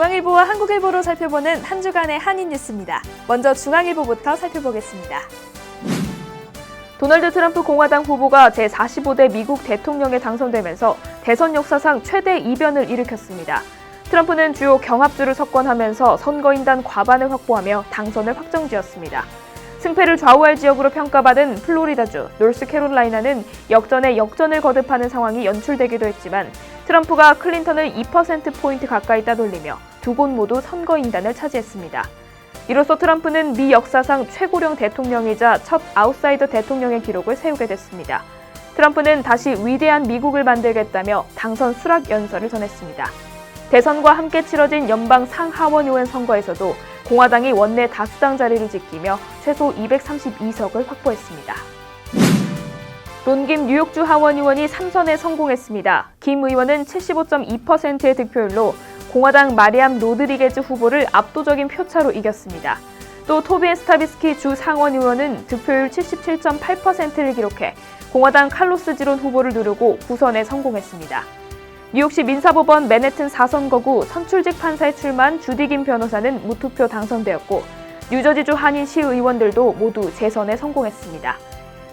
중앙일보와 한국일보로 살펴보는 한 주간의 한인 뉴스입니다. 먼저 중앙일보부터 살펴보겠습니다. 도널드 트럼프 공화당 후보가 제45대 미국 대통령에 당선되면서 대선 역사상 최대 이변을 일으켰습니다. 트럼프는 주요 경합주를 석권하면서 선거인단 과반을 확보하며 당선을 확정지었습니다. 승패를 좌우할 지역으로 평가받은 플로리다주, 노스캐롤라이나는 역전에 역전을 거듭하는 상황이 연출되기도 했지만 트럼프가 클린턴을 2%포인트 가까이 따돌리며 두 곳 모두 선거인단을 차지했습니다. 이로써 트럼프는 미 역사상 최고령 대통령이자 첫 아웃사이더 대통령의 기록을 세우게 됐습니다. 트럼프는 다시 위대한 미국을 만들겠다며 당선 수락 연설을 전했습니다. 대선과 함께 치러진 연방 상하원 의원 선거에서도 공화당이 원내 다수당 자리를 지키며 최소 232석을 확보했습니다. 론김 뉴욕주 하원 의원이 3선에 성공했습니다. 김 의원은 75.2%의 득표율로 공화당 마리암 로드리게즈 후보를 압도적인 표차로 이겼습니다. 또 토비엔 스타비스키 주 상원 의원은 득표율 77.8%를 기록해 공화당 칼로스 지론 후보를 누르고 구선에 성공했습니다. 뉴욕시 민사법원 맨해튼 4선거구 선출직 판사에 출마한 주디 김 변호사는 무투표 당선되었고 뉴저지주 한인 시의원들도 모두 재선에 성공했습니다.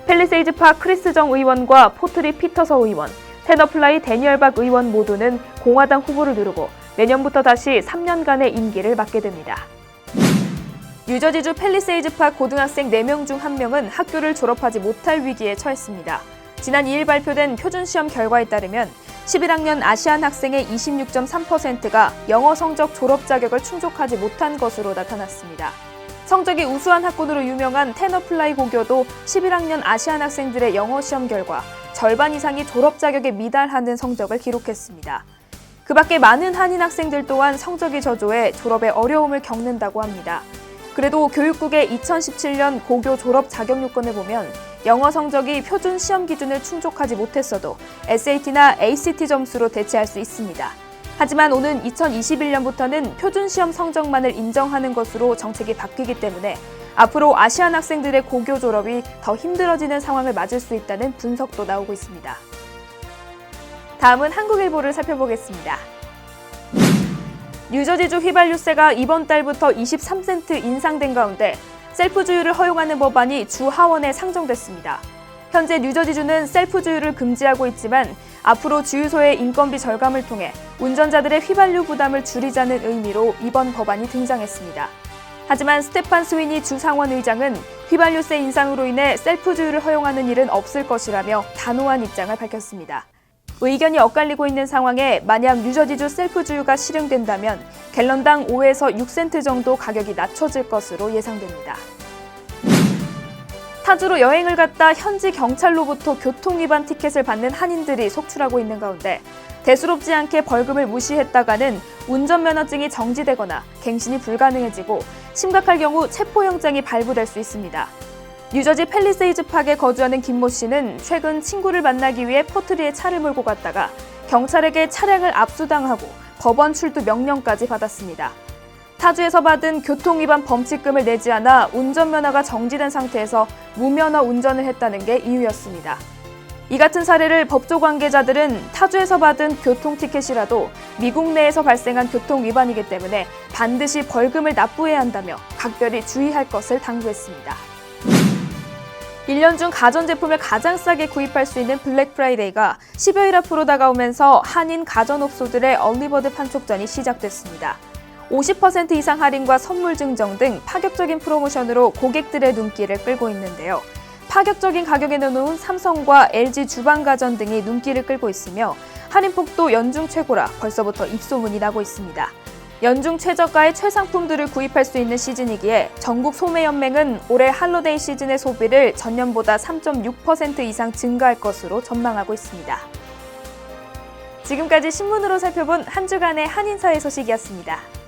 팰리세이즈 파 크리스 정 의원과 포트리 피터서 의원, 테너플라이 데니얼 박 의원 모두는 공화당 후보를 누르고 내년부터 다시 3년간의 임기를 맡게 됩니다. 뉴저지주 팰리세이즈 파 고등학생 4명 중 1명은 학교를 졸업하지 못할 위기에 처했습니다. 지난 2일 발표된 표준시험 결과에 따르면 11학년 아시안 학생의 26.3%가 영어 성적 졸업 자격을 충족하지 못한 것으로 나타났습니다. 성적이 우수한 학군으로 유명한 테너플라이 고교도 11학년 아시안 학생들의 영어 시험 결과 절반 이상이 졸업 자격에 미달하는 성적을 기록했습니다. 그 밖에 많은 한인 학생들 또한 성적이 저조해 졸업에 어려움을 겪는다고 합니다. 그래도 교육국의 2017년 고교 졸업 자격 요건을 보면 영어 성적이 표준 시험 기준을 충족하지 못했어도 SAT나 ACT 점수로 대체할 수 있습니다. 하지만 오는 2021년부터는 표준 시험 성적만을 인정하는 것으로 정책이 바뀌기 때문에 앞으로 아시안 학생들의 고교 졸업이 더 힘들어지는 상황을 맞을 수 있다는 분석도 나오고 있습니다. 다음은 한국일보를 살펴보겠습니다. 뉴저지주 휘발유세가 이번 달부터 23센트 인상된 가운데 셀프 주유를 허용하는 법안이 주 하원에 상정됐습니다. 현재 뉴저지주는 셀프 주유를 금지하고 있지만 앞으로 주유소의 인건비 절감을 통해 운전자들의 휘발유 부담을 줄이자는 의미로 이번 법안이 등장했습니다. 하지만 스테판 스위니 주 상원 의장은 휘발유세 인상으로 인해 셀프 주유를 허용하는 일은 없을 것이라며 단호한 입장을 밝혔습니다. 의견이 엇갈리고 있는 상황에 만약 뉴저지주 셀프 주유가 실행된다면 갤런당 5에서 6센트 정도 가격이 낮춰질 것으로 예상됩니다. 타주로 여행을 갔다 현지 경찰로부터 교통위반 티켓을 받는 한인들이 속출하고 있는 가운데 대수롭지 않게 벌금을 무시했다가는 운전면허증이 정지되거나 갱신이 불가능해지고 심각할 경우 체포영장이 발부될 수 있습니다. 뉴저지 팰리세이즈 팍에 거주하는 김모 씨는 최근 친구를 만나기 위해 포트리에 차를 몰고 갔다가 경찰에게 차량을 압수당하고 법원 출두 명령까지 받았습니다. 타주에서 받은 교통위반 범칙금을 내지 않아 운전면허가 정지된 상태에서 무면허 운전을 했다는 게 이유였습니다. 이 같은 사례를 법조 관계자들은 타주에서 받은 교통티켓이라도 미국 내에서 발생한 교통위반이기 때문에 반드시 벌금을 납부해야 한다며 각별히 주의할 것을 당부했습니다. 1년 중 가전제품을 가장 싸게 구입할 수 있는 블랙 프라이데이가 10여일 앞으로 다가오면서 한인 가전업소들의 얼리버드 판촉전이 시작됐습니다. 50% 이상 할인과 선물 증정 등 파격적인 프로모션으로 고객들의 눈길을 끌고 있는데요. 파격적인 가격에 내놓은 삼성과 LG 주방가전 등이 눈길을 끌고 있으며 할인폭도 연중 최고라 벌써부터 입소문이 나고 있습니다. 연중 최저가의 최상품들을 구입할 수 있는 시즌이기에 전국 소매연맹은 올해 할로데이 시즌의 소비를 전년보다 3.6% 이상 증가할 것으로 전망하고 있습니다. 지금까지 신문으로 살펴본 한 주간의 한인사회 소식이었습니다.